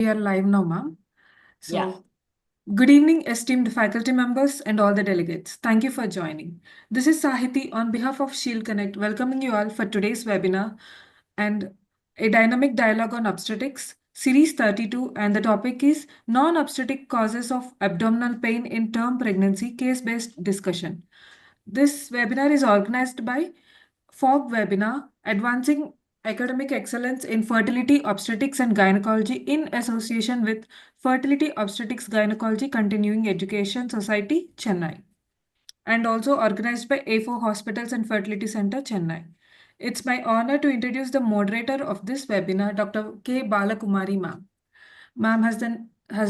We are live now, ma'am. Yeah. Good evening, esteemed faculty members and all the delegates. Thank you for joining. This is Sahiti on behalf of Shield Connect, welcoming you all for today's webinar and a dynamic dialogue on obstetrics, Series 32, and the topic is non-obstetric causes of abdominal pain in term pregnancy case-based discussion. This webinar is organized by FOG webinar, Advancing Academic Excellence in Fertility, Obstetrics and Gynecology in association with Fertility, Obstetrics, Gynecology Continuing Education Society, Chennai, and also organized by A4 Hospitals and Fertility Center, Chennai. It's my honor to introduce the moderator of this webinar, Dr. K. Balakumari ma'am. Ma'am has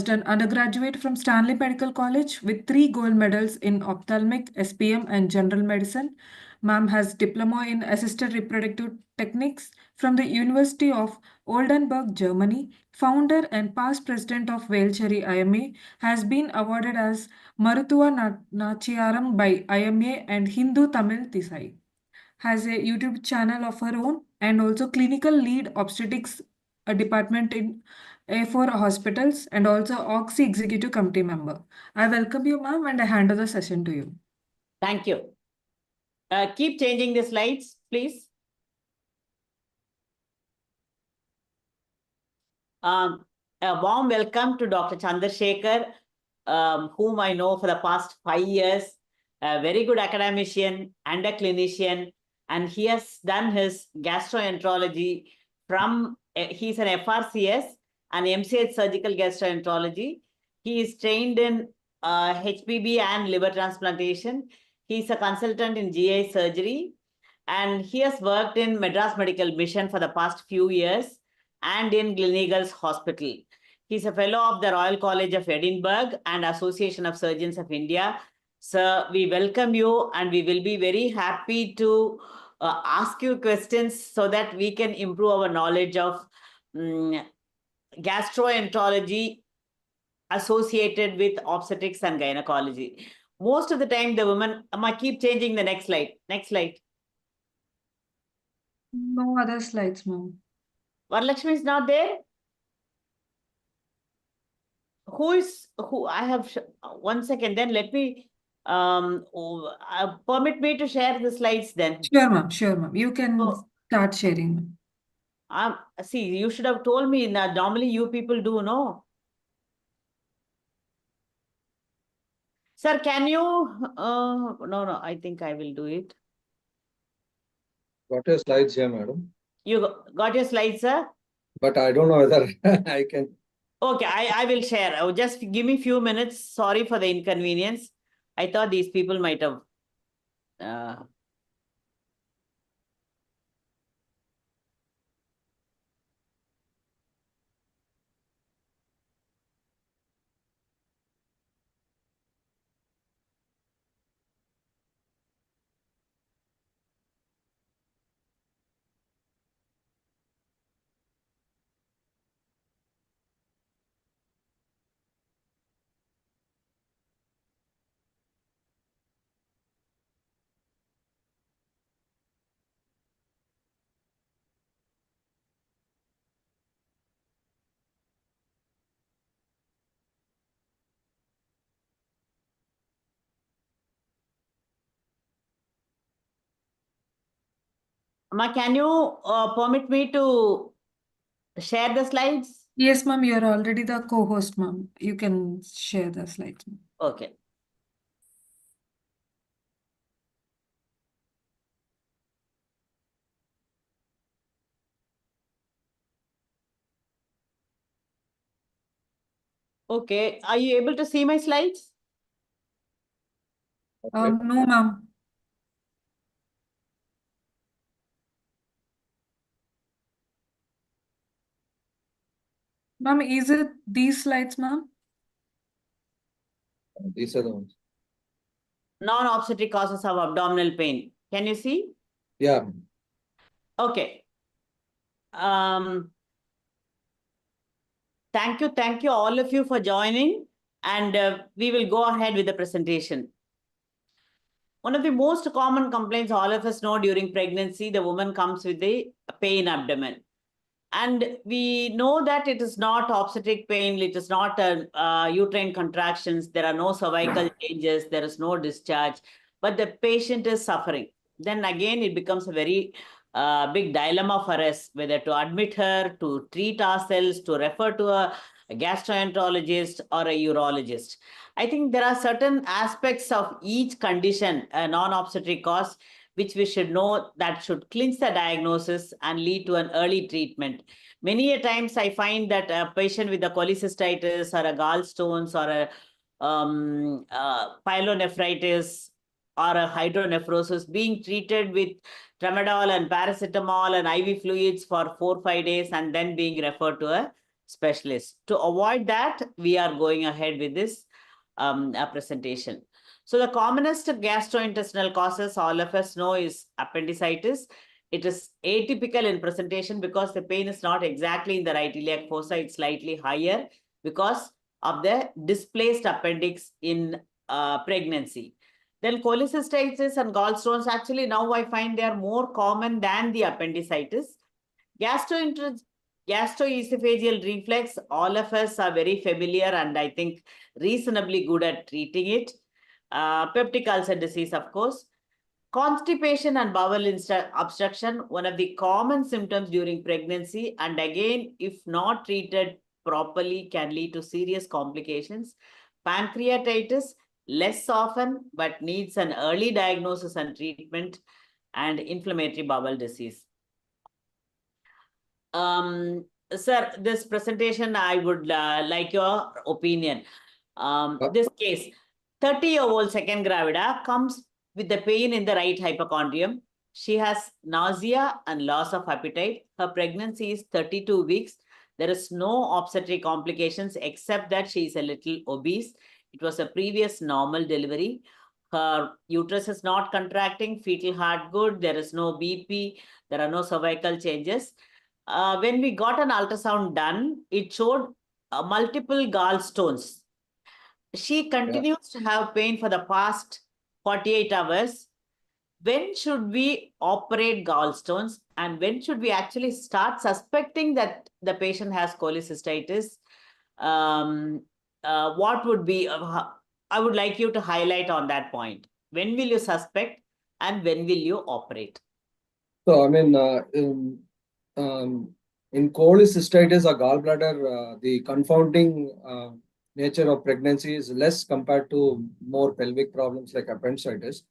done undergraduate from Stanley Medical College with 3 gold medals in ophthalmic, SPM, and general medicine. Ma'am has diploma in assisted reproductive techniques from the University of Oldenburg, Germany. Founder and past president of Velcheri IMA, has been awarded as Marutuva Nachiaram by IMA and Hindu Tamil Tisai. Has a YouTube channel of her own and also clinical lead obstetrics a department in A4 hospitals and also Oxy executive committee member. I welcome you, ma'am, and I hand over the session to you. Thank you. Keep changing the slides, please. A warm welcome to Dr. Chandrasekhar, whom I know for the past 5 years, a very good academician and a clinician, and he has done his gastroenterology from, he's an FRCS, an MCH surgical gastroenterology. He is trained in HPB and liver transplantation. He's a consultant in GI surgery, and he has worked in Madras Medical Mission for the past few years and in Gleneagles Hospital. He's a fellow of the Royal College of Edinburgh and Association of Surgeons of India. Sir, we welcome you and we will be very happy to ask you questions so that we can improve our knowledge of gastroenterology associated with obstetrics and gynecology. Most of the time, the women, I keep changing the next slide. Next slide. No other slides, ma'am. Varalakshmi is not there? Who I have, 1 second, then let me, permit me to share the slides then. Sure, ma'am. Sure, ma'am. You can start sharing. See, you should have told me that normally you people do, no? Sir, can you, no, I think I will do it. Got your slides here, madam. You got your slides, sir? But I don't know whether I can. Okay, I will share. Just give me a few minutes. Sorry for the inconvenience. I thought these people might have. Ma, can you permit me to share the slides? Yes, ma'am. You are already the co-host, ma'am. You can share the slides. Okay. Okay. Are you able to see my slides? No, ma'am. Ma'am, is it these slides, ma'am? These are the ones. Non-obstetric causes of abdominal pain. Can you see? Yeah. Okay. Thank you all of you for joining, and we will go ahead with the presentation. One of the most common complaints all of us know during pregnancy, the woman comes with the pain abdomen. And we know that it is not obstetric pain, it is not uterine contractions, there are no cervical changes, there is no discharge, but the patient is suffering. Then again, it becomes a very big dilemma for us whether to admit her, to treat ourselves, to refer to a gastroenterologist or a urologist. I think there are certain aspects of each condition, a non obstetric cause, which we should know that should clinch the diagnosis and lead to an early treatment. Many a times I find that a patient with a cholecystitis or a gallstones or a pyelonephritis or a hydronephrosis being treated with tramadol and paracetamol and IV fluids for 4-5 days and then being referred to a specialist. To avoid that, we are going ahead with this presentation. So the commonest gastrointestinal causes all of us know is appendicitis. It is atypical in presentation because the pain is not exactly in the right iliac fossa, it's slightly higher because of the displaced appendix in pregnancy. Then cholecystitis and gallstones, actually now I find they are more common than the appendicitis. Gastroesophageal reflux, all of us are very familiar and I think reasonably good at treating it. Peptic ulcer disease, of course. Constipation and bowel obstruction, one of the common symptoms during pregnancy, and again, if not treated properly, can lead to serious complications. Pancreatitis, less often, but needs an early diagnosis and treatment, and inflammatory bowel disease. Sir, this presentation, I would like your opinion. This case, 30-year-old second gravida comes with the pain in the right hypochondrium. She has nausea and loss of appetite. Her pregnancy is 32 weeks. There is no obstetric complications except that she is a little obese. It was a previous normal delivery. Her uterus is not contracting, fetal heart good, there is no BP, there are no cervical changes. When we got an ultrasound done, it showed multiple gallstones. She continues to have pain for the past 48 hours. When should we operate gallstones and when should we actually start suspecting that the patient has cholecystitis? What would be, I would like you to highlight on that point. When will you suspect and when will you operate? So, I mean, in cholecystitis or gallbladder, the confounding nature of pregnancy is less compared to more pelvic problems like appendicitis.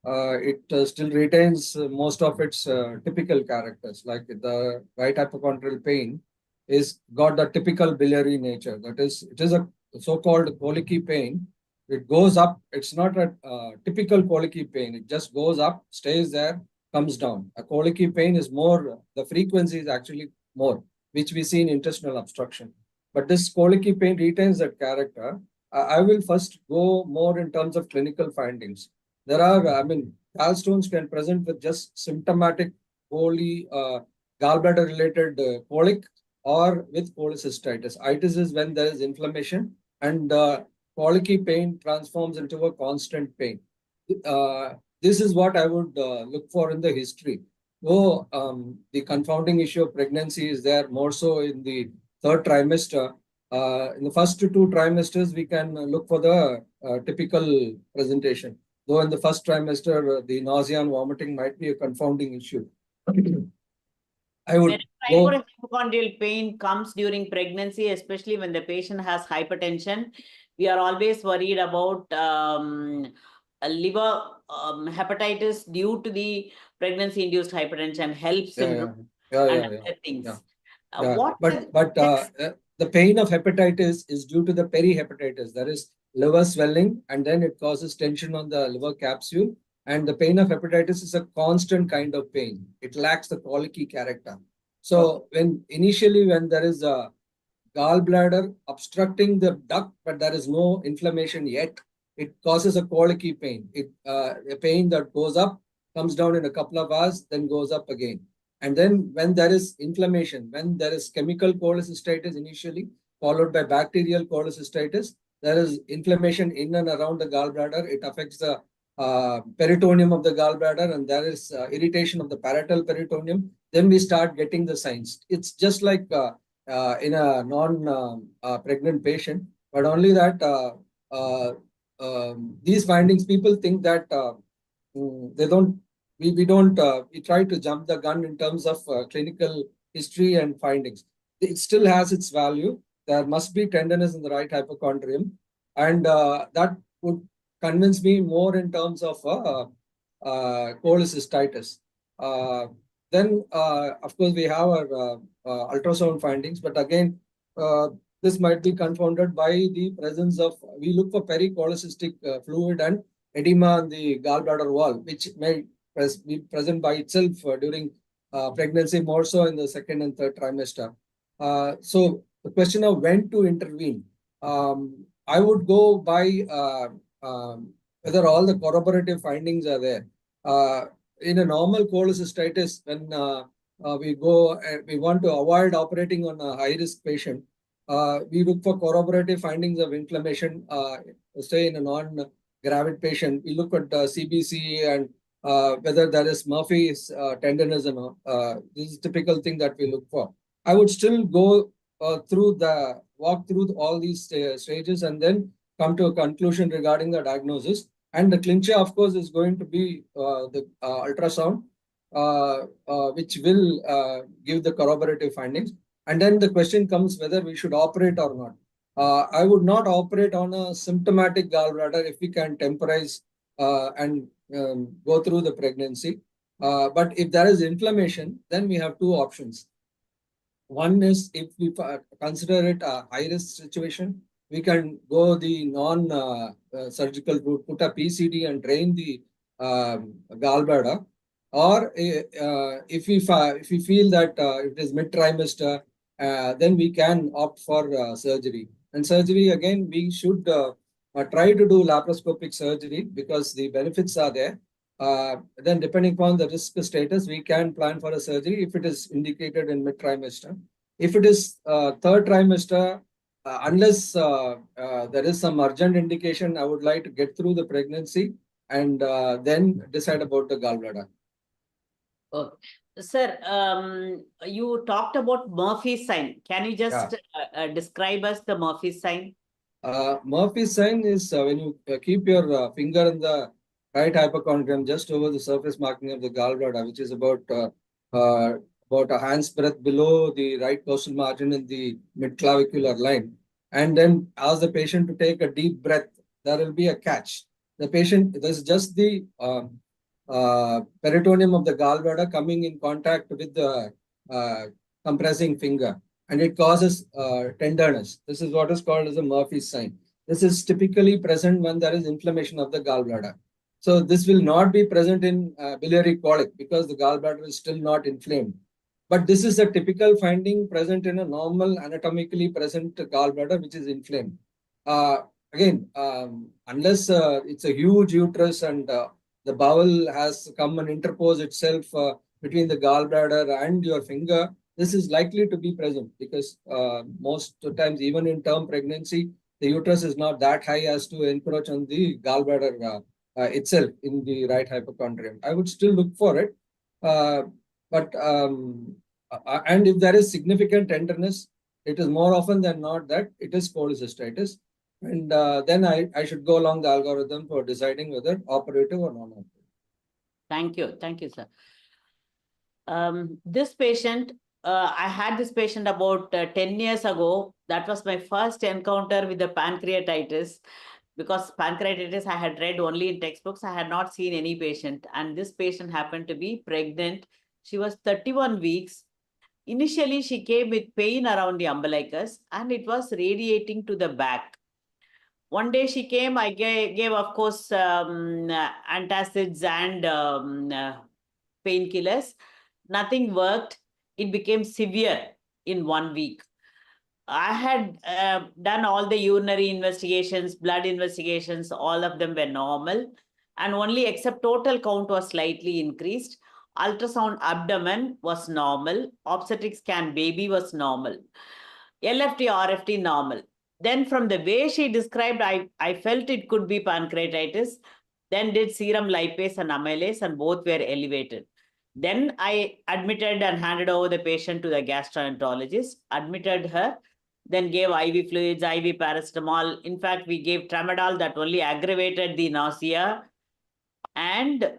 It still retains most of its typical characters, like the right hypochondrial pain is got the typical biliary nature. That is, it is a so-called colicky pain. It goes up. It's not a typical colicky pain. It just goes up, stays there, comes down. A colicky pain is more, the frequency is actually more, which we see in intestinal obstruction. But this colicky pain retains that character. I will first go more in terms of clinical findings. There are, I mean, gallstones can present with just symptomatic gallbladder related colic or with cholecystitis. Itis is when there is inflammation and colicky pain transforms into a constant pain. This is what I would look for in the history. Though the confounding issue of pregnancy is there more so in the third trimester. In the first 2 trimesters, we can look for the typical presentation. Though in the first trimester, the nausea and vomiting might be a confounding issue. I would go. Hypochondrial pain comes during pregnancy, especially when the patient has hypertension. We are always worried about liver hepatitis due to the pregnancy-induced hypertension, HELLP syndrome, and other things. But the pain of hepatitis is due to the perihepatitis. There is liver swelling, and then it causes tension on the liver capsule. And the pain of hepatitis is a constant kind of pain. It lacks the colicky character. So when there is a gallbladder obstructing the duct, but there is no inflammation yet, it causes a colicky pain. A pain that goes up, comes down in a couple of hours, then goes up again. And then when there is inflammation, when there is chemical cholecystitis initially, followed by bacterial cholecystitis, there is inflammation in and around the gallbladder. It affects the peritoneum of the gallbladder and there is irritation of the parietal peritoneum, then we start getting the signs. It's just like in a non-pregnant patient, but only that these findings, people think that they don't, we don't, we try to jump the gun in terms of clinical history and findings. It still has its value. There must be tenderness in the right hypochondrium, and that would convince me more in terms of cholecystitis. Then, of course, we have our ultrasound findings, but again, this might be confounded by the presence of, we look for pericholecystic fluid and edema on the gallbladder wall, which may be present by itself during pregnancy, more so in the second and third trimester. So the question of when to intervene, I would go by whether all the corroborative findings are there. In a normal cholecystitis, when we want to avoid operating on a high-risk patient, we look for corroborative findings of inflammation. Say in a non-gravid patient, we look at CBC and whether there is Murphy's tenderness or not. This is a typical thing that we look for. I would still go walk through all these stages and then come to a conclusion regarding the diagnosis. And the clincher, of course, is going to be the ultrasound, which will give the corroborative findings. And then the question comes whether we should operate or not. I would not operate on a symptomatic gallbladder if we can temporize and go through the pregnancy. But if there is inflammation, then we have two options. One is, if we consider it a high-risk situation, we can go the non-surgical route, put a PCD and drain the gallbladder. Or if we feel that it is mid-trimester, then we can opt for surgery. And surgery, again, we should try to do laparoscopic surgery because the benefits are there. Then depending upon the risk status, we can plan for a surgery if it is indicated in mid-trimester. If it is third trimester, unless there is some urgent indication, I would like to get through the pregnancy and then decide about the gallbladder. Okay. Sir, you talked about Murphy's sign. Can you just describe us the Murphy's sign? Murphy's sign is when you keep your finger in the right hypochondrium just over the surface marking of the gallbladder, which is about a hand's breadth below the right costal margin in the mid-clavicular line. And then ask the patient to take a deep breath. There will be a catch. The patient, there's just the peritoneum of the gallbladder coming in contact with the compressing finger, and it causes tenderness. This is what is called as a Murphy's sign. This is typically present when there is inflammation of the gallbladder. So this will not be present in biliary colic because the gallbladder is still not inflamed. But this is a typical finding present in a normal anatomically present gallbladder which is inflamed. Again, unless it's a huge uterus and the bowel has come and interposed itself between the gallbladder and your finger, this is likely to be present because most times, even in term pregnancy, the uterus is not that high as to encroach on the gallbladder itself in the right hypochondrium. I would still look for it. And if there is significant tenderness, it is more often than not that it is cholecystitis. And then I should go along the algorithm for deciding whether operative or non-operative. Thank you. Thank you, sir. This patient, I had this patient about 10 years ago. That was my first encounter with the pancreatitis. Because pancreatitis I had read only in textbooks. I had not seen any patient. And this patient happened to be pregnant. She was 31 weeks. Initially, she came with pain around the umbilicus and it was radiating to the back. One day she came, I gave of course, antacids and painkillers. Nothing worked. It became severe in 1 week. I had done all the urinary investigations, blood investigations, all of them were normal. And only except total count was slightly increased. Ultrasound abdomen was normal. Obstetric scan baby was normal. LFT, RFT normal. Then from the way she described, I felt it could be pancreatitis. then did serum lipase and amylase, and both were elevated. Then I admitted and handed over the patient to the gastroenterologist, admitted her, then gave IV fluids, IV paracetamol. In fact, we gave tramadol that only aggravated the nausea. And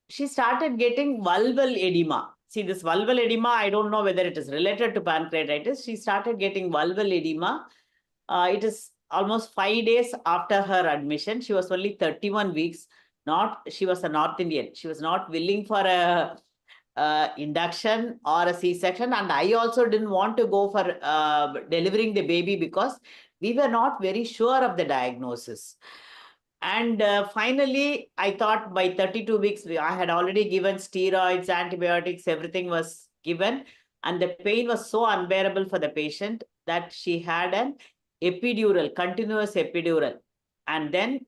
she started getting vulval edema. See, this vulval edema, I don't know whether it is related to pancreatitis. She started getting vulval edema. It is almost 5 days after her admission. She was only 31 weeks. She was a North Indian. She was not willing for a induction or a C-section. And I also didn't want to go for delivering the baby because we were not very sure of the diagnosis. And finally, I thought by 32 weeks, I had already given steroids, antibiotics, everything was given. And the pain was so unbearable for the patient that she had an epidural, continuous epidural. And then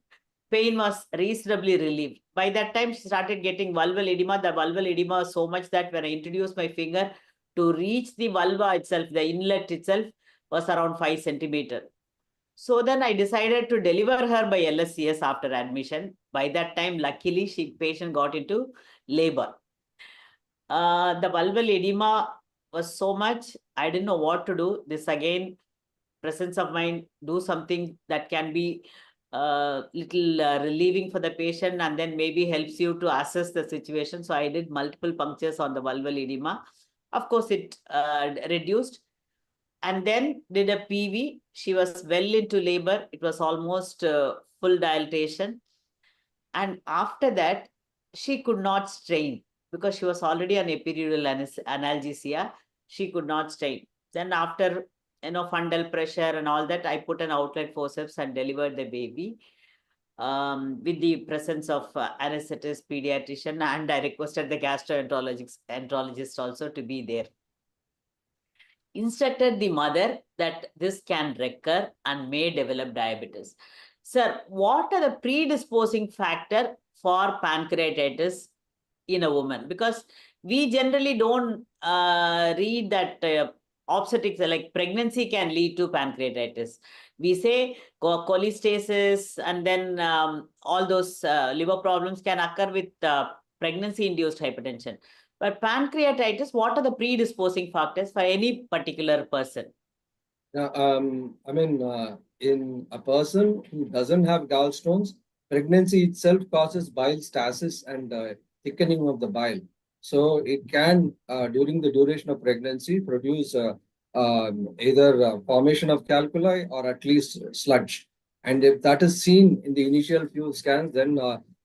pain was reasonably relieved. By that time, she started getting vulval edema. The vulval edema was so much that when I introduced my finger to reach the vulva itself, the inlet itself was around 5 centimeters. So then I decided to deliver her by LSCS after admission. By that time, luckily, patient got into labor. The vulval edema was so much, I didn't know what to do. This again, presence of mind, do something that can be little relieving for the patient and then maybe helps you to assess the situation. So I did multiple punctures on the vulval edema. Of course, it reduced. And then did a PV. She was well into labor. It was almost full dilatation. And after that, she could not strain because she was already on epidural analgesia. She could not strain. Then after fundal pressure and all that, I put an outlet forceps and delivered the baby with the presence of anesthetist, pediatrician, and I requested the gastroenterologist also to be there. Instructed the mother that this can recur and may develop diabetes. Sir, what are the predisposing factor for pancreatitis in a woman? Because we generally don't read that obstetrics, like pregnancy can lead to pancreatitis. We say cholestasis and then all those liver problems can occur with pregnancy-induced hypertension. But pancreatitis, what are the predisposing factors for any particular person? In a person who doesn't have gallstones, pregnancy itself causes bile stasis and thickening of the bile. So it can, during the duration of pregnancy, produce either formation of calculi or at least sludge. And if that is seen in the initial few scans, then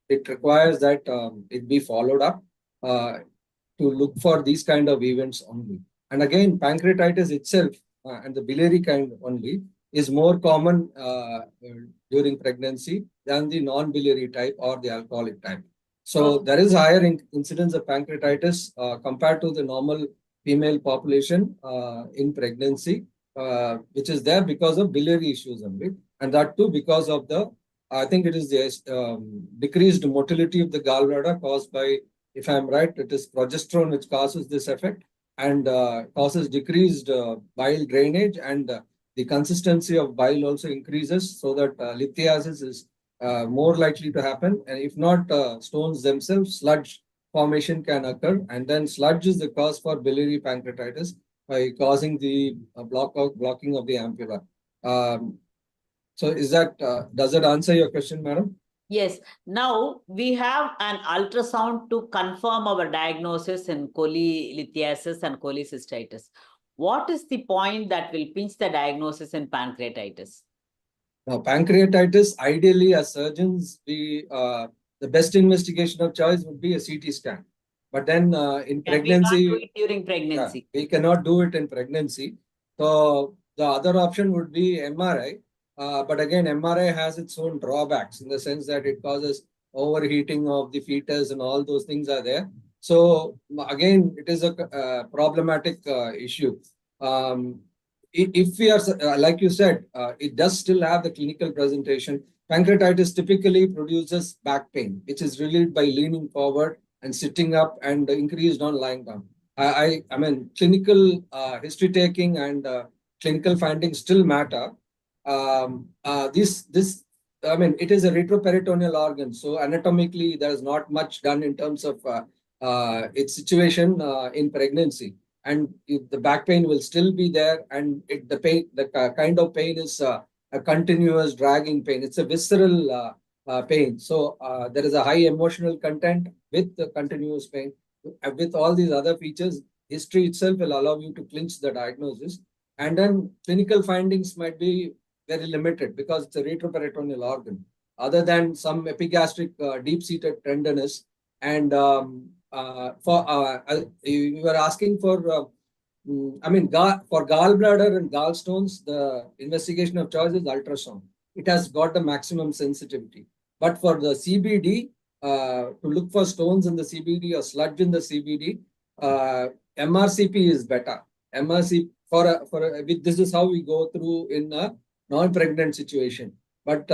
it requires that it be followed up to look for these kind of events only. And again, pancreatitis itself and the biliary kind only is more common during pregnancy than the non-biliary type or the alcoholic type. So there is higher incidence of pancreatitis compared to the normal female population in pregnancy, which is there because of biliary issues only. And that too because of I think it is the decreased motility of the gallbladder caused by, if I'm right, it is progesterone which causes this effect and causes decreased bile drainage, and the consistency of bile also increases, so that lithiasis is more likely to happen. And if not stones themselves, sludge formation can occur. And then sludge is the cause for biliary pancreatitis by causing the blocking of the ampulla. So is that, does that answer your question, madam? Yes. Now we have an ultrasound to confirm our diagnosis in cholelithiasis and cholecystitis. What is the point that will pinch the diagnosis in pancreatitis? Now, pancreatitis, ideally, as surgeons, the best investigation of choice would be a CT scan. But then in pregnancy, we can't do it during pregnancy. We cannot do it in pregnancy. So the other option would be MRI. But again, MRI has its own drawbacks in the sense that it causes overheating of the fetus and all those things are there. So again, it is a problematic issue. If we are, like you said, it does still have the clinical presentation. Pancreatitis typically produces back pain, which is relieved by leaning forward and sitting up and increased on lying down. I mean, clinical history taking and clinical findings still matter. This I mean, it is a retroperitoneal organ, so anatomically there is not much done in terms of its situation in pregnancy, and the back pain will still be there, and the pain, the kind of pain is a continuous dragging pain. It's a visceral pain, so there is a high emotional content with the continuous pain. With all these other features, history itself will allow you to clinch the diagnosis, and then clinical findings might be very limited because it's a retroperitoneal organ. Other than some epigastric deep-seated tenderness, and you were asking for, I mean, for gallbladder and gallstones, the investigation of choice is ultrasound. It has got the maximum sensitivity. But for the CBD, to look for stones in the CBD or sludge in the CBD, MRCP is better. MRCP this is how we go through in a non-pregnant situation. But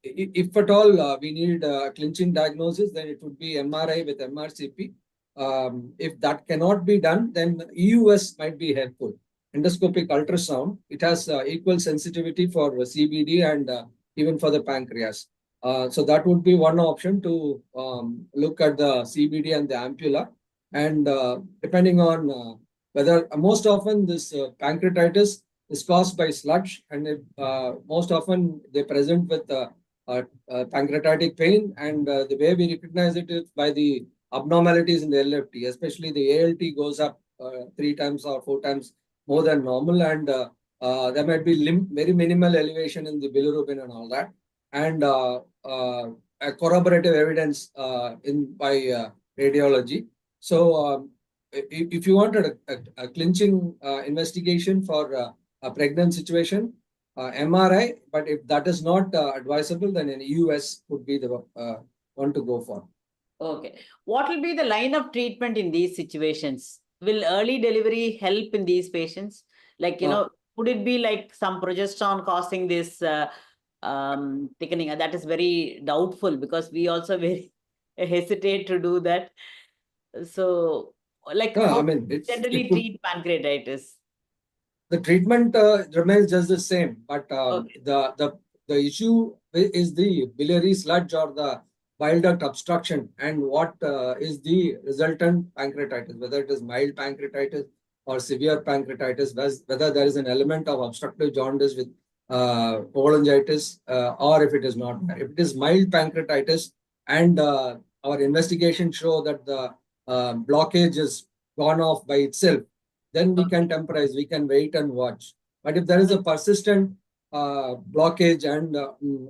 if at all we need a clinching diagnosis, then it would be MRI with MRCP. If that cannot be done, then EUS might be helpful. Endoscopic ultrasound, it has equal sensitivity for CBD and even for the pancreas. So that would be one option to look at the CBD and the ampulla. And depending on whether most often this pancreatitis is caused by sludge, and most often they present with pancreatic pain, and the way we recognize it is by the abnormalities in the LFT, especially the ALT goes up 3 times or 4 times more than normal, and there might be very minimal elevation in the bilirubin and all that, and a corroborative evidence by radiology. So if you wanted a clinching investigation for a pregnant situation, MRI, but if that is not advisable, then an EUS would be the one to go for. Okay. What will be the line of treatment in these situations? Will early delivery help in these patients? Like, would it be like some progesterone causing this thickening? That is very doubtful because we also very hesitate to do that. So, like, No, how I mean, generally treat pancreatitis? The treatment remains just the same, but Okay. the issue is the biliary sludge or the bile duct obstruction, and what is the resultant pancreatitis, whether it is mild pancreatitis or severe pancreatitis, whether there is an element of obstructive jaundice with cholangitis, or if it is not. If it is mild pancreatitis and our investigation show that the blockage is gone off by itself, then we can temporize, we can wait and watch. But if there is a persistent blockage and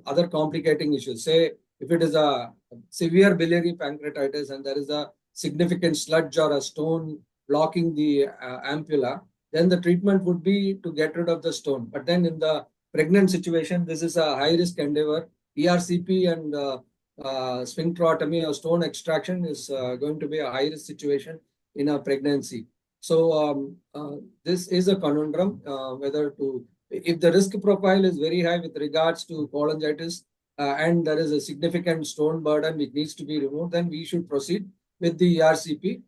other complicating issues, say if it is a severe biliary pancreatitis and there is a significant sludge or a stone blocking the ampulla, then the treatment would be to get rid of the stone. But then in the pregnant situation, this is a high-risk endeavor. ERCP and sphincterotomy or stone extraction is going to be a high-risk situation in a pregnancy. So this is a conundrum whether to, if the risk profile is very high with regards to cholangitis and there is a significant stone burden which needs to be removed, then we should proceed with the ERCP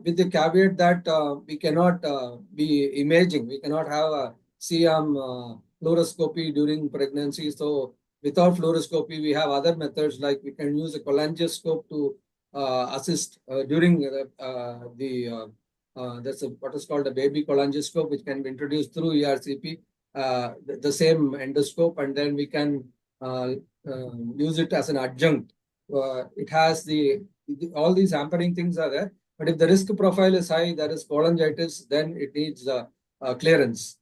with the caveat that we cannot be imaging. We cannot have a CM fluoroscopy during pregnancy. So without fluoroscopy, we have other methods like we can use a cholangioscope to assist during that's what is called a baby cholangioscope, which can be introduced through ERCP, the same endoscope, and then we can use it as an adjunct. It has all these hampering things are there, but if the risk profile is high, there is cholangitis, then it needs clearance.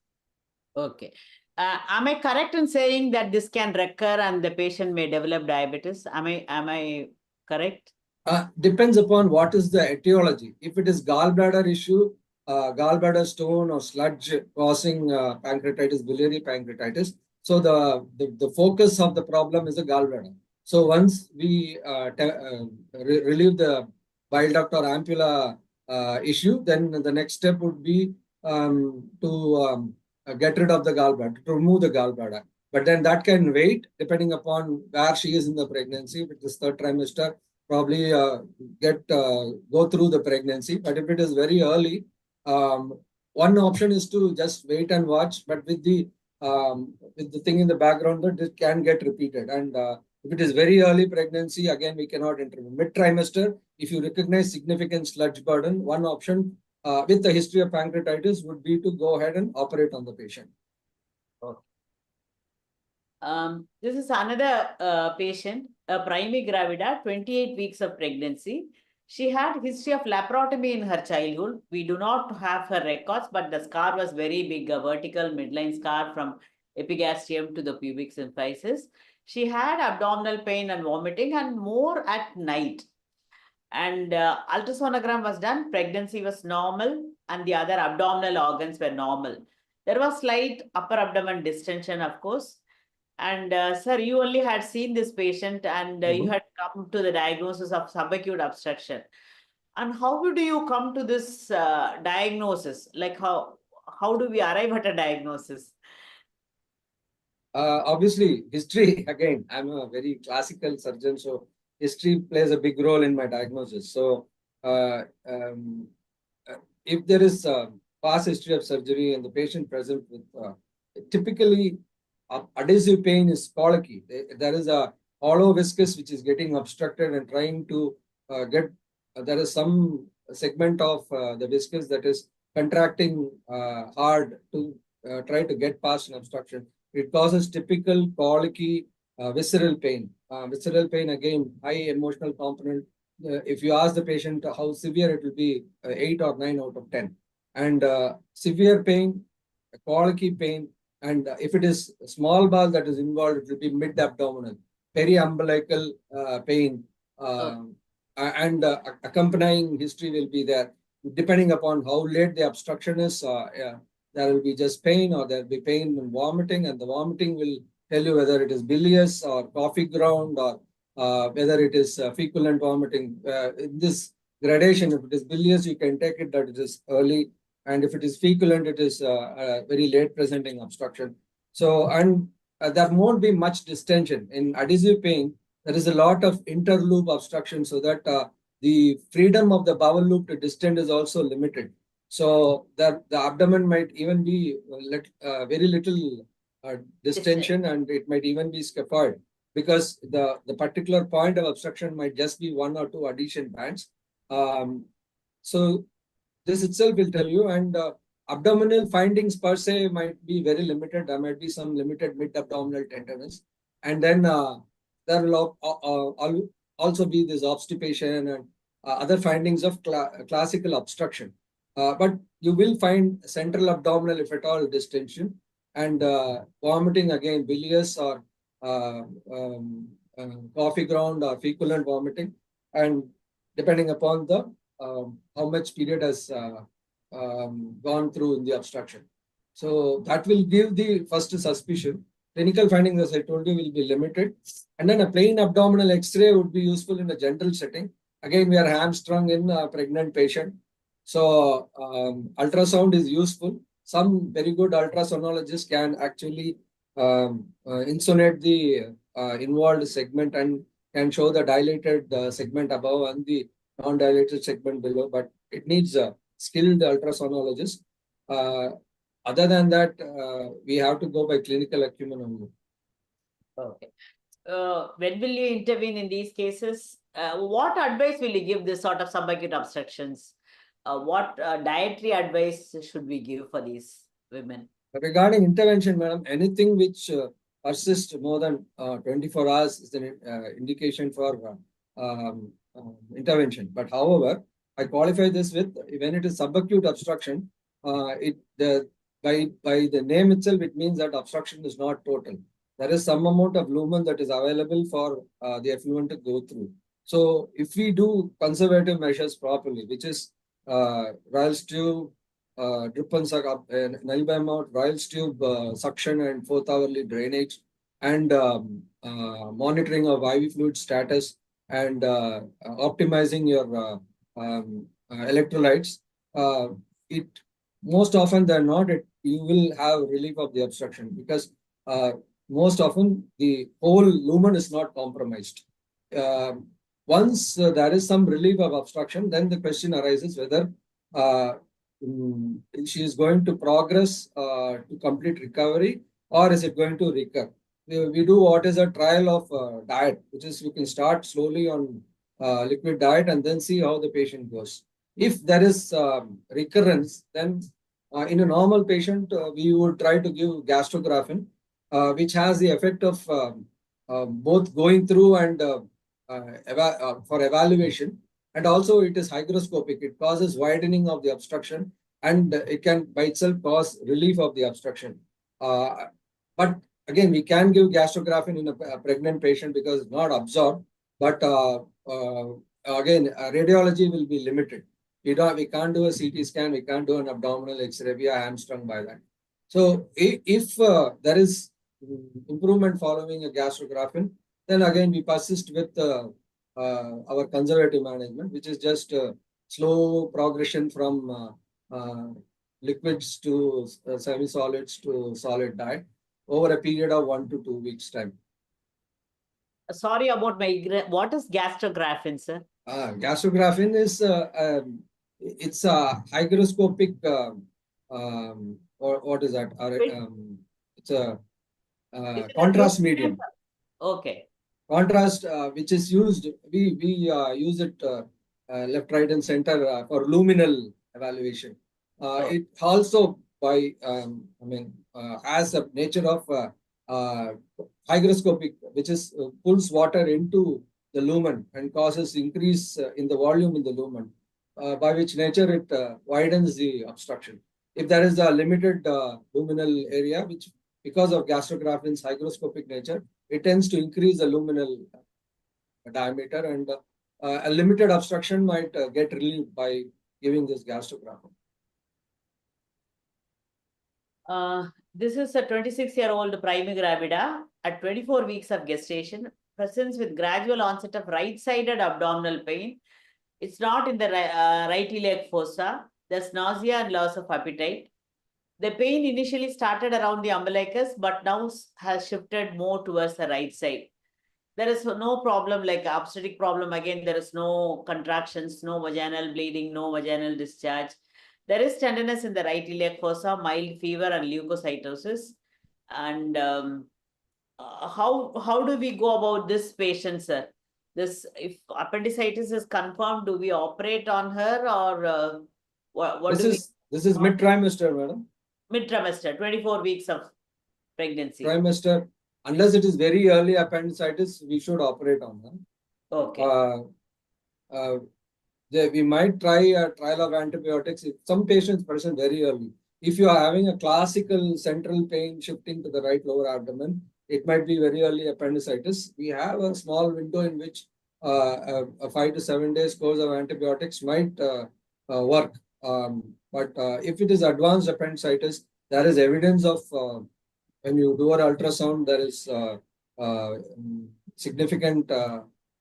Okay. Am I correct in saying that this can recur and the patient may develop diabetes? Am I correct? Depends upon what is the etiology. If it is gallbladder issue, gallbladder stone or sludge causing pancreatitis, biliary pancreatitis, so the focus of the problem is the gallbladder. So once we relieve the bile duct or ampulla issue, then the next step would be to get rid of the gallbladder, to remove the gallbladder. But then that can wait depending upon where she is in the pregnancy. If it is third trimester, probably go through the pregnancy. But if it is very early, one option is to just wait and watch. But with the with the thing in the background that it can get repeated. And if it is very early pregnancy, again, we cannot intervene. Mid-trimester, if you recognize significant sludge burden, one option with the history of pancreatitis would be to go ahead and operate on the patient. Okay. This is another patient, a primary gravida, 28 weeks of pregnancy. She had history of laparotomy in her childhood. We do not have her records, but the scar was very big, a vertical midline scar from epigastrium to the pubic symphysis. She had abdominal pain and vomiting and more at night. And ultrasonogram was done, pregnancy was normal, and the other abdominal organs were normal. There was slight upper abdomen distension, of course. And sir, you only had seen this patient and you had come to the diagnosis of subacute obstruction. And how do you come to this diagnosis? Like how do we arrive at a diagnosis? Obviously, history, again, I'm a very classical surgeon, so history plays a big role in my diagnosis. So, if there is a past history of surgery and the patient present with typically adhesive pain is colicky. There is a hollow viscous which is getting obstructed and trying to get, there is some segment of the viscous that is contracting hard to try to get past an obstruction. It causes typical colicky visceral pain. Visceral pain, again, high emotional component. If you ask the patient how severe, it will be 8 or 9 out of 10. And severe pain, colicky pain, and if it is small bowel that is involved, it will be mid-abdominal, periumbilical pain, and accompanying history will be there. Depending upon how late the obstruction is, there will be just pain or there will be pain and vomiting, and the vomiting will tell you whether it is bilious or coffee ground or whether it is feculent vomiting. In this gradation, if it is bilious, you can take it that it is early. And if it is feculent, it is a very late presenting obstruction. So, and there won't be much distension. In adhesive pain, there is a lot of interloop obstruction so that the freedom of the bowel loop to distend is also limited. So the abdomen might even be very little distension, and it might even be scaphoid because the particular point of obstruction might just be 1 or 2 adhesion bands. So this itself will tell you, and abdominal findings per se might be very limited. There might be some limited mid-abdominal tenderness. And then there will also be this obstipation and other findings of classical obstruction. But you will find central abdominal, if at all, distension, and vomiting, again, bilious or coffee ground or feculent vomiting, and depending upon the how much period has gone through in the obstruction. So that will give the first suspicion. Clinical findings, as I told you, will be limited. And then a plain abdominal X-ray would be useful in a general setting. Again, we are hamstrung in a pregnant patient. So ultrasound is useful. Some very good ultrasonologists can actually insonate the involved segment and can show the dilated segment above and the non-dilated segment below, but it needs a skilled ultrasonologist. Other than that, we have to go by clinical acumen only. Okay. When will you intervene in these cases? What advice will you give this sort of subacute obstructions? What dietary advice should we give for these women? Regarding intervention, madam, anything which persists more than 24 hours is an indication for intervention. But however, I qualify this with when it is subacute obstruction, by the name itself, it means that obstruction is not total. There is some amount of lumen that is available for the effluent to go through. So if we do conservative measures properly, which is Rayleigh tube, drip and suck up, Nalbam out, Rayleigh tube, suction and 4th hourly drainage, and monitoring of IV fluid status, and optimizing your electrolytes, it most often than not, you will have relief of the obstruction because most often the whole lumen is not compromised. Once there is some relief of obstruction, then the question arises whether she is going to progress to complete recovery, or is it going to recur? We do what is a trial of diet, which is you can start slowly on liquid diet and then see how the patient goes. If there is recurrence, then in a normal patient, we would try to give gastrographin, which has the effect of both going through and for evaluation, and also it is hygroscopic. It causes widening of the obstruction, and it can by itself cause relief of the obstruction. But again, we can give gastrographin in a pregnant patient because it's not absorbed. But again, radiology will be limited. We can't do a CT scan. We can't do an abdominal X-ray. We are hamstrung by that. So if there is improvement following a gastrographin, then again we persist with our conservative management, which is just slow progression from liquids to semi-solids to solid diet over a period of 1 to 2 weeks time. Sorry about my, what is gastrographin, sir? Gastrographin is it's a hygroscopic or what is that? It's a contrast medium. Okay. Contrast which is used, we use it left, right, and center for luminal evaluation. It also by has a nature of hygroscopic, which is pulls water into the lumen and causes increase in the volume in the lumen, by which nature it widens the obstruction. If there is a limited luminal area, which because of gastrographin's hygroscopic nature, it tends to increase the luminal diameter, and a limited obstruction might get relieved by giving this gastrographin. This is a 26-year-old primigravida at 24 weeks of gestation, presents with gradual onset of right-sided abdominal pain. It's not in the right iliac fossa. There's nausea and loss of appetite. The pain initially started around the umbilicus, but now has shifted more towards the right side. There is no problem like obstetric problem. Again, there is no contractions, no vaginal bleeding, no vaginal discharge. There is tenderness in the right iliac fossa, mild fever and leukocytosis. And how do we go about this patient, sir? This, if appendicitis is confirmed, do we operate on her, or what This is mid trimester, madam. Mid trimester, 24 weeks of pregnancy. Trimester, unless it is very early appendicitis, we should operate on her. Okay. We might try a trial of antibiotics if some patients present very early. If you are having a classical central pain shifting to the right lower abdomen, it might be very early appendicitis. We have a small window in which a 5 to 7 days course of antibiotics might work. But if it is advanced appendicitis, there is evidence of when you do an ultrasound, there is significant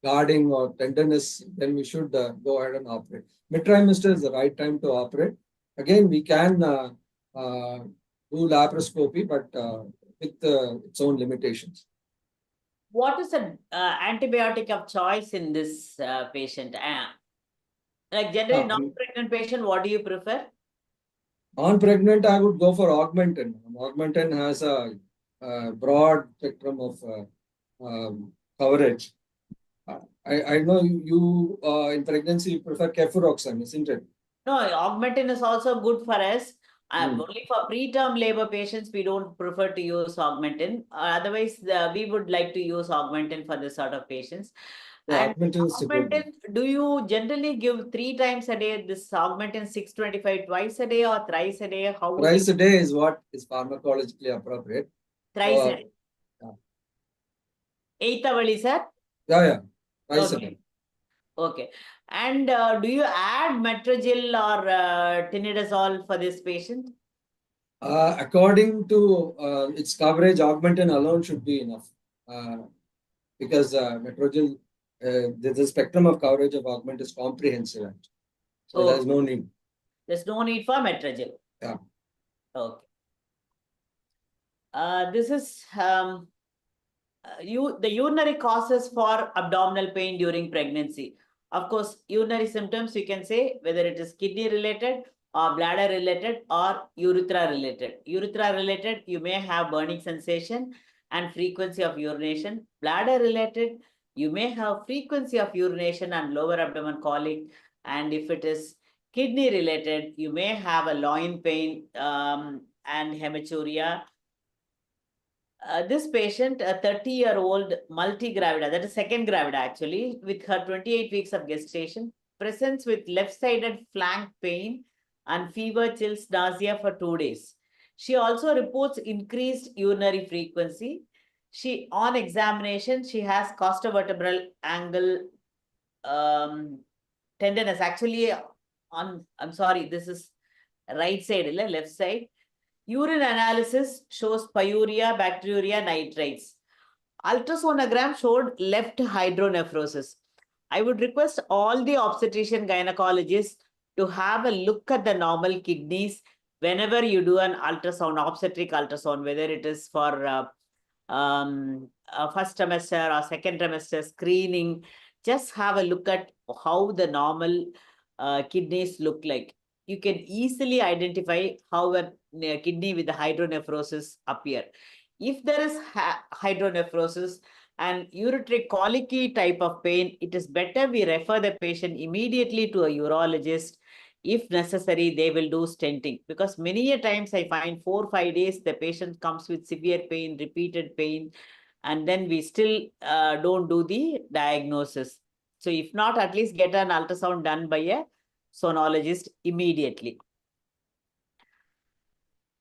guarding or tenderness, then we should go ahead and operate. Mid trimester is the right time to operate. Again, we can do laparoscopy, but with its own limitations. What is the antibiotic of choice in this patient? Like generally, non-pregnant patient, what do you prefer? Non-pregnant, I would go for Augmentin. Augmentin has a broad spectrum of coverage. I know you in pregnancy you prefer cefuroxime, isn't it? No, Augmentin is also good for us. Only for preterm labor patients, we don't prefer to use Augmentin. Otherwise, we would like to use Augmentin for this sort of patients. Yeah, and Augmentin, do you generally give 3 times a day this Augmentin 625 twice a day or thrice a day? How thrice a day is what is pharmacologically appropriate. Thrice a day. Yeah. 8th hourly, sir? Yeah. Okay. Okay. And do you add metrogyl or tinidazole for this patient? According to its coverage, Augmentin alone should be enough. Because metrogyl, the spectrum of coverage of Augmentin is comprehensive. So there's no need. There's no need for metrogyl. Yeah. Okay. This is the urinary causes for abdominal pain during pregnancy. Of course, urinary symptoms, you can say whether it is kidney related or bladder related or urethra related. Urethra related, you may have burning sensation and frequency of urination. Bladder related, you may have frequency of urination and lower abdomen colic. And if it is kidney related, you may have a loin pain and hematuria. This patient, a 30-year-old multi-gravida, that is second gravida actually, with her 28 weeks of gestation, presents with left-sided flank pain and fever, chills, nausea for 2 days. She also reports increased urinary frequency. On examination, she has costovertebral angle tenderness. Actually, I'm sorry, this is right side, left side. Urine analysis shows pyuria, bacteriuria, nitrites. Ultrasonogram showed left hydronephrosis. I would request all the obstetrician gynecologists to have a look at the normal kidneys whenever you do an ultrasound, obstetric ultrasound, whether it is for first trimester or second trimester screening. Just have a look at how the normal kidneys look like. You can easily identify how a kidney with the hydronephrosis appear. If there is hydronephrosis and ureteric colicky type of pain, it is better we refer the patient immediately to a urologist. If necessary, they will do stenting, because many a times I find 4 or 5 days the patient comes with severe pain, repeated pain, and then we still don't do the diagnosis. So if not, at least get an ultrasound done by a sonologist immediately.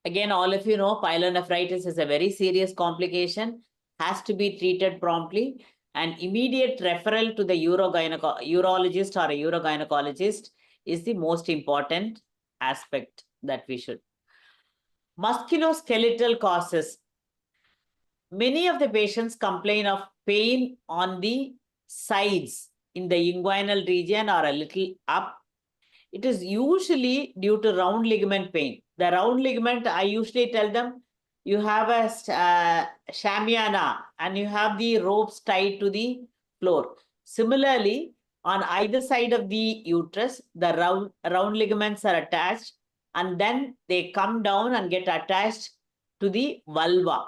Again, all of you know, pyelonephritis is a very serious complication, has to be treated promptly, and immediate referral to the urologist or a urogynecologist is the most important aspect that we should. Musculoskeletal causes. Many of the patients complain of pain on the sides in the inguinal region or a little up. It is usually due to round ligament pain. The round ligament, I usually tell them, you have a shamiana and you have the ropes tied to the floor. Similarly, on either side of the uterus, the round ligaments are attached, and then they come down and get attached to the vulva.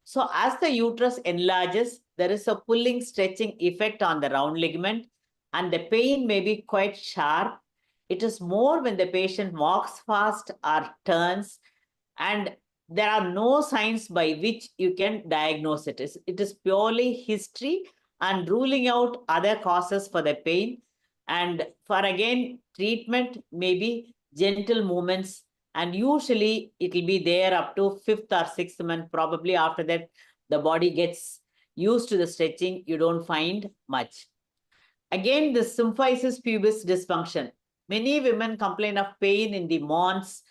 So as the uterus enlarges, there is a pulling, stretching effect on the round ligament, and the pain may be quite sharp. It is more when the patient walks fast or turns, and there are no signs by which you can diagnose it. It is purely history and ruling out other causes for the pain. And for again, treatment may be gentle movements, and usually it will be there up to 5th or 6th month. Probably after that, the body gets used to the stretching. You don't find much. Again, the symphysis pubis dysfunction. Many women complain of pain in the mons,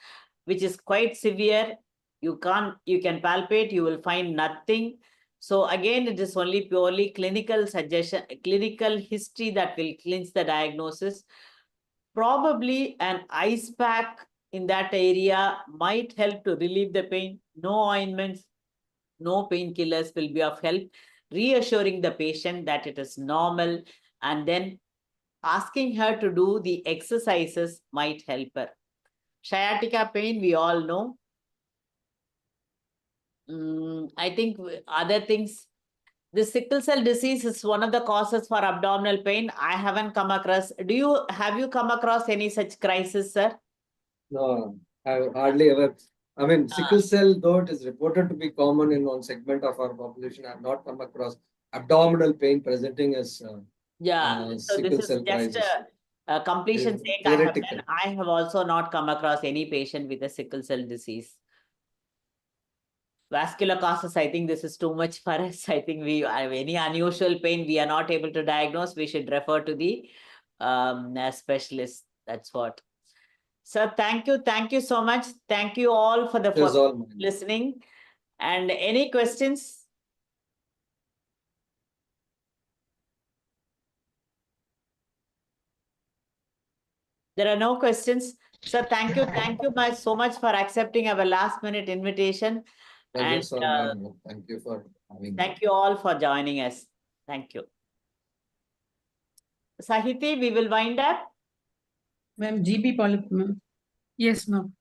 which is quite severe. You can palpate, you will find nothing. So again, it is only purely clinical suggestion, clinical history that will clinch the diagnosis. Probably an ice pack in that area might help to relieve the pain. No ointments, no painkillers will be of help. Reassuring the patient that it is normal, and then asking her to do the exercises might help her. Sciatica pain, we all know. I think other things, the sickle cell disease is one of the causes for abdominal pain. I haven't come across. Have you come across any such crisis, sir? No, I hardly ever. I mean, sickle cell, though it is reported to be common in one segment of our population, I have not come across abdominal pain presenting as So sickle this is cell just crisis. a completion sake. Theoretical. I have also not come across any patient with a sickle cell disease. Vascular causes, I think this is too much for us. I think we have any unusual pain we are not able to diagnose. We should refer to the specialist. That's what. So thank you. Thank you so much. Thank you all for listening. And any questions? There are no questions. So thank you. Thank you so much for accepting our last minute invitation. Thank you, And sir. Thank you for having me. Thank you all for joining us. Thank you. Sahiti, we will wind up. Ma'am, GB polyp, ma'am. Yes, ma'am.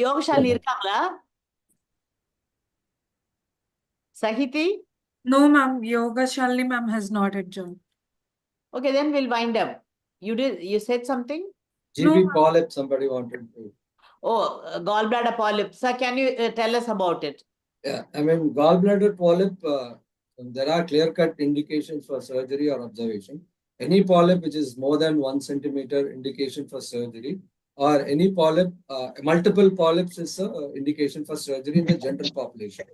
யோகசாலினி இருக்காங்களா? Sahiti? No, ma'am. Yoga Shalini ma'am has not yet joined. Okay, then we'll wind up. You said something? No, GP ma'am. polyp, somebody wanted to. Oh, gallbladder polyp. Sir, can you tell us about it? Yeah, I mean, gallbladder polyp, there are clear-cut indications for surgery or observation. Any polyp which is more than 1 centimeter, indication for surgery, or any polyp, multiple polyps is indication for surgery in the general population.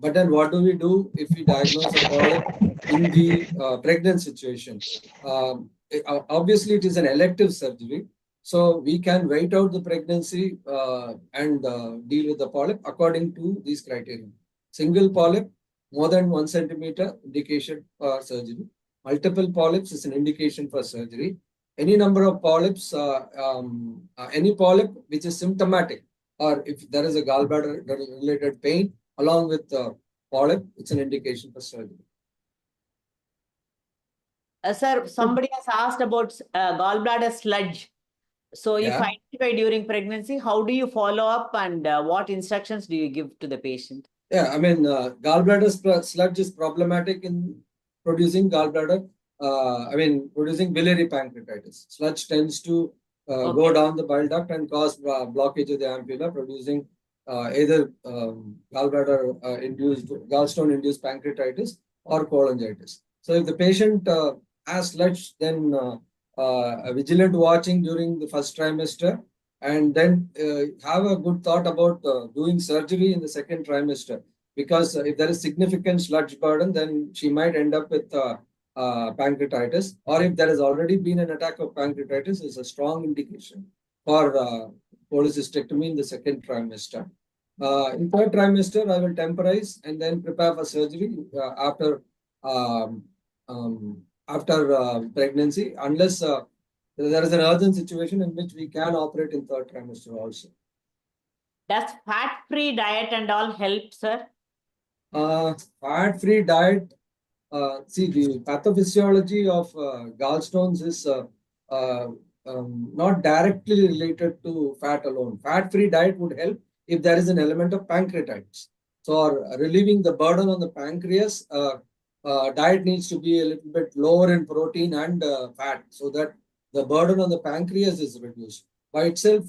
But then what do we do if we diagnose a polyp in the pregnant situation? Obviously, it is an elective surgery. So we can wait out the pregnancy and deal with the polyp according to these criteria. Single polyp, more than 1 centimeter, indication for surgery. Multiple polyps is an indication for surgery. Any number of polyps, any polyp which is symptomatic, or if there is a gallbladder related pain along with polyp, it's an indication for surgery. Sir, somebody has asked about gallbladder sludge. So if Yeah. identified during pregnancy, how do you follow up and what instructions do you give to the patient? Yeah, I mean, gallbladder sludge is problematic in producing gallbladder. Producing biliary pancreatitis. Sludge tends to go down the bile duct and cause blockage of the ampulla, producing either gallstone-induced pancreatitis or cholangitis. So, if the patient has sludge, then a vigilant watching during the first trimester, and then have a good thought about doing surgery in the second trimester, because if there is significant sludge burden, then she might end up with pancreatitis, or if there has already been an attack of pancreatitis, is a strong indication for cholecystectomy in the second trimester. In third trimester, I will temporize and then prepare for surgery um, after pregnancy, unless there is an urgent situation in which we can operate in third trimester also. Does fat-free diet and all help, sir? Fat-free diet, see, the pathophysiology of gallstones is not directly related to fat alone. Fat-free diet would help if there is an element of pancreatitis. So, relieving the burden on the pancreas, diet needs to be a little bit lower in protein and fat, so that the burden on the pancreas is reduced. By itself,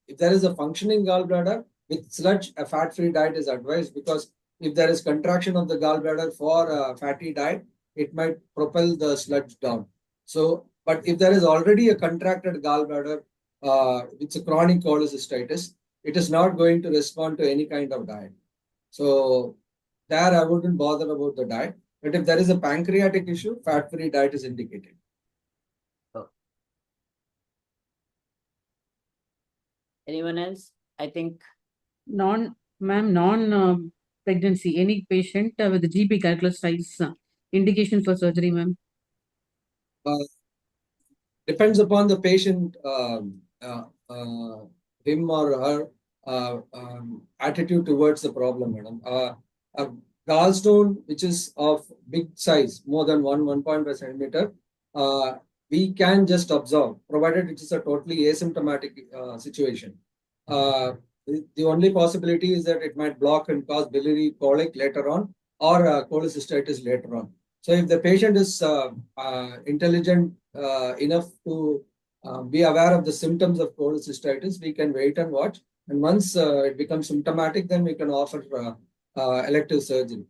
if there is a functioning gallbladder with sludge, a fat-free diet is advised, because if there is contraction of the gallbladder for a fatty diet, it might propel the sludge down. So, but if there is already a contracted gallbladder, it's a chronic cholecystitis, it is not going to respond to any kind of diet. So, there I wouldn't bother about the diet. But if there is a pancreatic issue, fat-free diet is indicated. Anyone else? I think Non-pregnancy. Any patient with GP calculus size indication for surgery, ma'am? Depends upon the patient, him or her attitude towards the problem, madam. A gallstone which is of big size, more than 1.5 centimeter, we can just observe, provided it is a totally asymptomatic situation. The only possibility is that it might block and cause biliary colic later on, or cholecystitis later on. So if the patient is intelligent enough to be aware of the symptoms of cholecystitis, we can wait and watch. And once it becomes symptomatic, then we can offer elective surgery.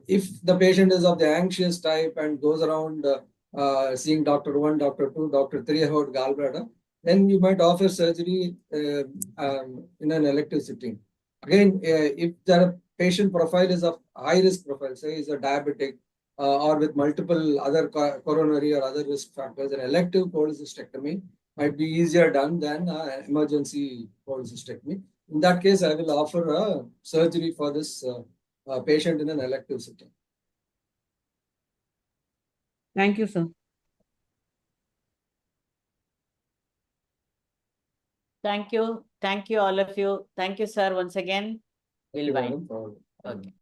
If the patient is of the anxious type and goes around seeing Dr. 1, Dr. 2, Dr. 3 about gallbladder, then you might offer surgery in an elective setting. Again, if the patient profile is of high risk profile, say is a diabetic, or with multiple other coronary or other risk factors, an elective cholecystectomy might be easier done than emergency cholecystectomy. In that case, I will offer a surgery for this patient in an elective setting. Thank you, sir. Thank you. Thank you, all of you. Thank you, sir, once again. We'll wind. Okay.